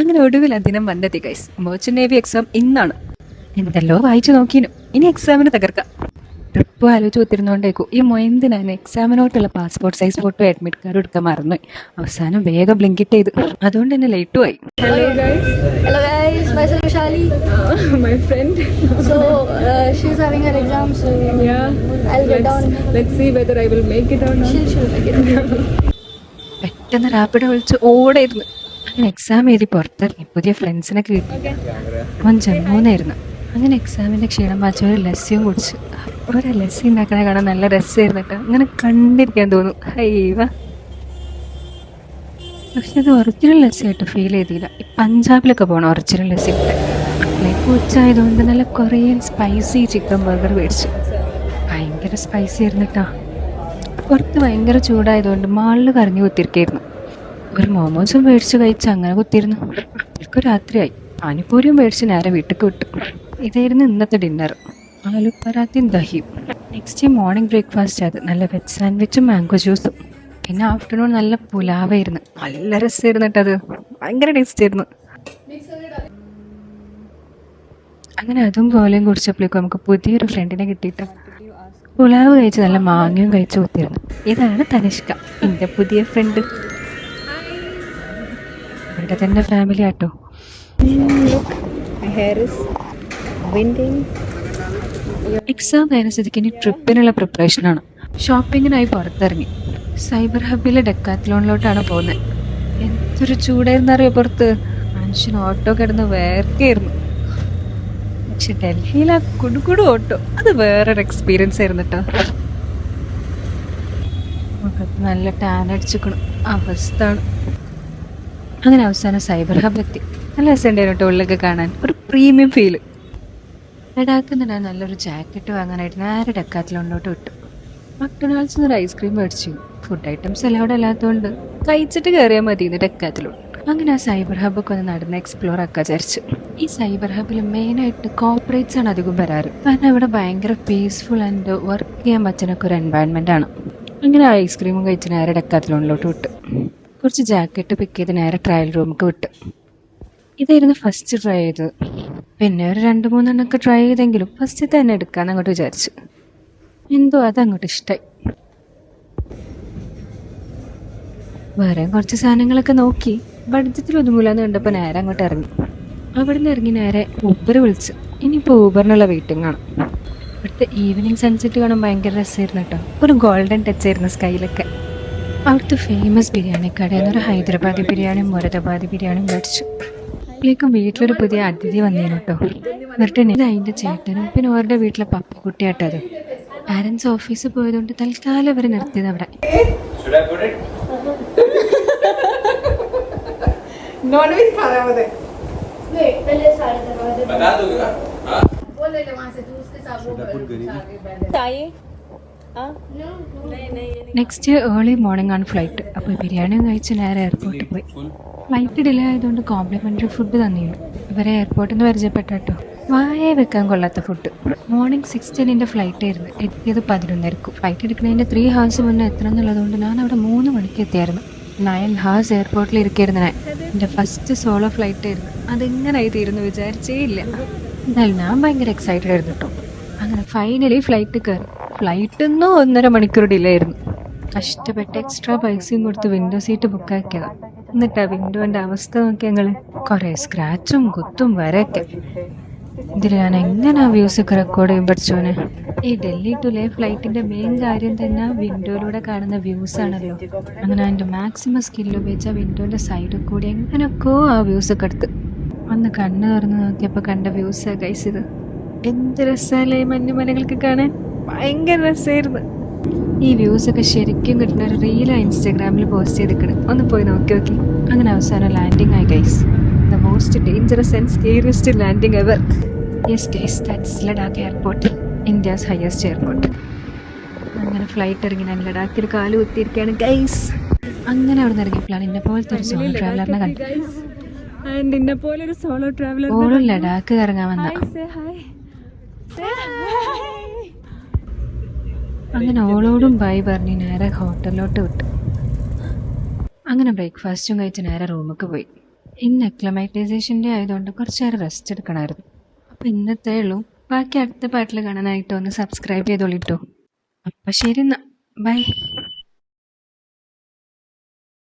അങ്ങനെ ഒടുവിൽ ദിനം വന്നെത്തി ഗൈസ്. മെർച്ചന്റ് നേവി എക്സാം ഇന്നാണ്. എന്തെല്ലോ വായിച്ചു നോക്കിനു. ഇനി എക്സാമിന് തകർക്കാം. ട്രിപ്പ് ആലോചിച്ച് ഒത്തിരുന്നോണ്ടേക്കും ഈ മൊയന്തിനാണ് എക്സാമിനോട്ടുള്ള passport size photo admit card എടുക്കാൻ മറന്നുപോയി. അവസാനം വേഗം ബ്ലിങ്കിറ്റ് ചെയ്ത്, അതുകൊണ്ട് തന്നെ ലേറ്റ് ആയി. Hello guys. Hello guys, myself Shali. My friend. So she's having her exam, so Yeah. I'll get down. Let's see whether I will make it or not. She'll make it. പെട്ടെന്ന് rapid വിളിച്ച് ഓടായിരുന്നു. അങ്ങനെ exam എഴുതി പുറത്തിറങ്ങി. പുതിയ ഫ്രണ്ട്സിനെ കിട്ടി. അവൻ ജമ്മൂന്നായിരുന്നു. അങ്ങനെ എക്സാമിൻ്റെ ക്ഷീണം മാറ്റി ഒരു ലസ്സിയും കുടിച്ച്. ഒരു ലസ്സി ഉണ്ടാക്കണ കാണാൻ നല്ല രസമായിരുന്നു കേട്ടോ. അങ്ങനെ കണ്ടിരിക്കാൻ തോന്നും. ഹൈവ, പക്ഷെ അത് ഒറിജിനൽ ലസ്സി ആയിട്ട് ഫീൽ ചെയ്തില്ല. ഈ പഞ്ചാബിലൊക്കെ പോകണം ഒറിജിനൽ ലസ്സി കിട്ടാൻ. ലൈക്ക് ഉച്ചയായതുകൊണ്ട് നല്ല കൊറിയൻ സ്പൈസി ചിക്കൻ ബർഗർ മേടിച്ചു. ഭയങ്കര സ്പൈസി ആയിരുന്നു കേട്ടോ. പുറത്ത് ഭയങ്കര ചൂടായതുകൊണ്ട് മാളിൽ കറങ്ങി കുത്തിരിക്കായിരുന്നു. ഒരു മോമോസും മേടിച്ച് കഴിച്ച് അങ്ങനെ കുത്തിയിരുന്നു. അപ്പോഴേക്കും രാത്രിയായി. പാനിപ്പൂരിയും മേടിച്ച് നേരെ വീട്ടിലേക്ക് വിട്ടു. ഇതായിരുന്നു ഇന്നത്തെ ഡിന്നർ. ആലു പരാത്തിയും ദഹിയും. നെക്സ്റ്റ് മോർണിംഗ് ബ്രേക്ക്ഫാസ്റ്റ് അത് നല്ല വെജ് സാൻഡ്വിച്ചും മാംഗോ ജ്യൂസും. പിന്നെ ആഫ്റ്റർനൂൺ നല്ല പുലാവായിരുന്നു. നല്ല രസമായിരുന്നു കേട്ടത്. ഭയങ്കര ടേസ്റ്റ് ആയിരുന്നു. അങ്ങനെ അതും കോലയും കുടിച്ചപ്പോഴേക്കും നമുക്ക് പുതിയൊരു ഫ്രണ്ടിനെ കിട്ടിയിട്ട് പുലാവ് കഴിച്ച് നല്ല മാങ്ങയും കഴിച്ച് കുത്തിയിരുന്നു. ഇതാണ് തനിഷ്ക, എൻ്റെ പുതിയ ഫ്രണ്ട്. ഇവിടെ തന്നെ ഫാമിലി ആട്ടോ. My hair is winding. Exam കഴിഞ്ഞ സ്ഥിതിക്ക് ഇനി ട്രിപ്പിനുള്ള പ്രിപ്പറേഷനാണ്. ഷോപ്പിങ്ങിനായി പുറത്തിറങ്ങി. സൈബർ ഹബിലെ ഡെക്കാത്ലോണിലോട്ടാണ് പോകുന്നത്. എന്തൊരു ചൂടായിരുന്നറിയോ പുറത്ത്. മനുഷ്യൻ ഓട്ടോ കിടന്ന് വേർക്കായിരുന്നു. പക്ഷെ ഡൽഹിയിലെ ആ കുടുകുടു ഓട്ടോ അത് വേറൊരു എക്സ്പീരിയൻസ് ആയിരുന്നു കേട്ടോ. മുഖത്ത് നല്ല ടാൻ അടിച്ചിക്കണം അവസ്ഥ. അങ്ങനെ അവസാനം സൈബർ ഹബിലെത്തി. നല്ല രസമുണ്ടായിരുന്നു കേട്ടോ ഉള്ളിലൊക്കെ കാണാൻ. ഒരു പ്രീമിയം ഫീല്. ലഡാക്കിൽ നിന്ന് നല്ലൊരു ജാക്കറ്റ് വാങ്ങാനായിട്ട് നേരെ ഡെക്കാത്ലോണിലോട്ട് വിട്ടു. മക്ഡൊണാൾഡ്സിൽ നിന്ന് ഒരു ഐസ്ക്രീം മേടിച്ചു. ഫുഡ് ഐറ്റംസ് എല്ലാം അവിടെ അല്ലാത്തതുകൊണ്ട് കഴിച്ചിട്ട് കയറിയാൽ മതി ഇന്ന് ഡെക്കാത്ലോൺ. അങ്ങനെ ആ സൈബർ ഹബ്ബൊക്കെ ഒന്ന് നടന്ന് എക്സ്പ്ലോർ ആക്കാൻ വിചാരിച്ചു. ഈ സൈബർ ഹബിൽ മെയിനായിട്ട് കോർപ്പറേറ്റ്സ് ആണ് അധികം വരാറ്. കാരണം ഇവിടെ ഭയങ്കര പീസ്ഫുൾ ആൻഡ് വർക്ക് ചെയ്യാൻ പറ്റുന്നൊക്കെ ഒരു എൻവയൺമെൻ്റ് ആണ്. അങ്ങനെ ആ ഐസ്ക്രീമും കഴിച്ച് നേരെ ഡെക്കാത്ലോണിലോട്ട് വിട്ടു. കുറച്ച് ജാക്കറ്റ് പിക്ക് ചെയ്ത് നേരെ ട്രയൽ റൂമിലേക്ക് വിട്ടു. ഇതായിരുന്നു ഫസ്റ്റ് ട്രൈ ചെയ്തത്. പിന്നെ ഒരു 2-3 ട്രൈ ചെയ്തെങ്കിലും ഫസ്റ്റ് തന്നെ എടുക്കാമെന്ന് അങ്ങോട്ട് വിചാരിച്ചു. എന്തോ അതങ്ങോട്ട് ഇഷ്ടമായി. വേറെ കുറച്ച് സാധനങ്ങളൊക്കെ നോക്കി ബഡ്ജറ്റിൽ ഒതുങ്ങൂലെന്ന് കണ്ടപ്പോൾ നേരെ അങ്ങോട്ട് ഇറങ്ങി. അവിടെ നിന്ന് ഇറങ്ങി നേരെ ഊബർ വിളിച്ചു. ഇനിയിപ്പോൾ ഊബറിനുള്ള വെയിറ്റിംഗ് ആണ്. ഇവിടുത്തെ ഈവനിങ് സൺസെറ്റ് കാണാൻ ഭയങ്കര രസമായിരുന്നു കേട്ടോ. ഒരു ഗോൾഡൻ ടച്ച് ആയിരുന്നു സ്കൈയിലൊക്കെ. അവിടുത്തെ ഫേമസ് ബിരിയാണി കടയിൽ നിന്നൊരു ഹൈദരാബാദി ബിരിയാണിയും മുരദാബാദി ബിരിയാണിയും മേടിച്ചു. അപ്പോഴേക്കും വീട്ടിലൊരു പുതിയ അതിഥി വന്നിരുന്നു കേട്ടോ. എന്നിട്ട് ഇത് അതിൻ്റെ ചേട്ടനും പിന്നെ അവരുടെ വീട്ടിലെ പപ്പക്കുട്ടിയാട്ടത്. പാരൻസ് ഓഫീസിൽ പോയതുകൊണ്ട് തൽക്കാലം അവർ നിർത്തിയത് അവിടെ. നെക്സ്റ്റ് ഏർലി മോർണിംഗ് ആണ് ഫ്ലൈറ്റ്. അപ്പോൾ ബിരിയാണിയും കഴിച്ച് നേരെ എയർപോർട്ടിൽ പോയി. ഫ്ലൈറ്റ് ഡിലേ ആയതുകൊണ്ട് കോംപ്ലിമെൻ്ററി ഫുഡ് തന്നിരുന്നു. ഇവരെ എയർപോർട്ടിൽ നിന്ന് പരിചയപ്പെട്ടോ. വായേ വെക്കാൻ കൊള്ളാത്ത ഫുഡ്. മോർണിംഗ് 6:10 ഫ്ലൈറ്റ് ആയിരുന്നു. എത്തിയത് 11:00. ഫ്ലൈറ്റ് എടുക്കുന്നതിൻ്റെ 3 hours മുന്നേ എത്തണം എന്നുള്ളതുകൊണ്ട് ഞാൻ അവിടെ 3 മണിക്ക് എത്തിയായിരുന്നു. 9 hours എയർപോർട്ടിൽ ഇരിക്കായിരുന്നു ഞാൻ. എൻ്റെ ഫസ്റ്റ് സോളോ ഫ്ലൈറ്റ് ആയിരുന്നു. അതെങ്ങനായി തീരുന്നു വിചാരിച്ചേ ഇല്ല. എന്തായാലും ഞാൻ ഭയങ്കര എക്സൈറ്റഡ് ആയിരുന്നു കേട്ടോ. അങ്ങനെ ഫൈനലി ഫ്ലൈറ്റ് കയറി. ഫ്ലൈറ്റിൽ നിന്നും 1.5 മണിക്കൂർ ഡിലേ ആയിരുന്നു. കഷ്ടപ്പെട്ട് എക്സ്ട്രാ പൈസയും കൊടുത്ത് വിൻഡോ സീറ്റ് ബുക്കാക്കിയതാണ്. എന്നിട്ടാ വിൻഡോൻ്റെ അവസ്ഥ നോക്കി ഞങ്ങൾ. കുറേ സ്ക്രാച്ചും കുത്തും വരെയൊക്കെ. ഇതിൽ ഞാൻ എങ്ങനെ ആ വ്യൂസൊക്കെ റെക്കോർഡ് ചെയ്യും പഠിച്ചോനെ. ഈ ഡൽഹി ടു ലേ ഫ്ലൈറ്റിൻ്റെ മെയിൻ കാര്യം തന്നെ വിൻഡോയിലൂടെ കാണുന്ന വ്യൂസ് ആണല്ലോ. അങ്ങനെ അതിൻ്റെ മാക്സിമം സ്കില്ല് ഉപയോഗിച്ച് ആ വിൻഡോൻ്റെ സൈഡിൽ കൂടി എങ്ങനെയൊക്കെയോ ആ വ്യൂസൊക്കെ എടുത്ത് ഒന്ന് കണ്ണ് തുറന്ന് നോക്കിയപ്പോൾ കണ്ട വ്യൂസാണ് ഗൈസ് ഇത്. എന്ത് രസമല്ലേ ഈ മഞ്ഞുമലകൾക്ക് കാണാൻ. ഭയങ്കര രസമായിരുന്നു. ഈ വ്യൂസൊക്കെ ശരിക്കും കിട്ടുന്ന ഒരു റീലാണ് ഇൻസ്റ്റാഗ്രാമിൽ പോസ്റ്റ് ചെയ്തിരിക്കണം. ഒന്ന് പോയി നോക്കി നോക്കി. അങ്ങനെ അവസാനം ലാൻഡിങ് ആയി guys. The most dangerous and scariest landing ever. Yes guys, that's Ladakh airport, India's highest airport. അങ്ങനെ ഫ്ലൈറ്റ് ഇറങ്ങി ഞാൻ ലഡാക്കിൽ കാല് കുത്തിയിരിക്കുകയാണ് ഗൈസ്. അങ്ങനെ അവിടെ നിന്ന് ഇറങ്ങിയപ്പോഴാണ് എന്നെ പോലത്തെ ഒരു സോളോ ട്രാവലറിനെ കണ്ടു. ഓളും ലഡാക്ക് ഇറങ്ങാൻ വന്ന. അങ്ങനെ ഓളോടും ബൈ പറഞ്ഞ് നേരെ ഹോട്ടലിലോട്ട് വിട്ടു. അങ്ങനെ ബ്രേക്ക്ഫാസ്റ്റും കഴിച്ച് നേരെ റൂമിലേക്ക് പോയി. ഇന്ന് അക്ലമൈറ്റൈസേഷൻ്റെ ആയതുകൊണ്ട് കുറച്ച് നേരം റെസ്റ്റ് എടുക്കണമായിരുന്നു. അപ്പോൾ ഇന്നത്തെ ഉള്ളൂ. ബാക്കി അടുത്ത പാട്ടിൽ കാണാനായിട്ട് ഒന്ന് സബ്സ്ക്രൈബ് ചെയ്തോളിട്ടോ. അപ്പം ശരി എന്നാൽ ബൈ.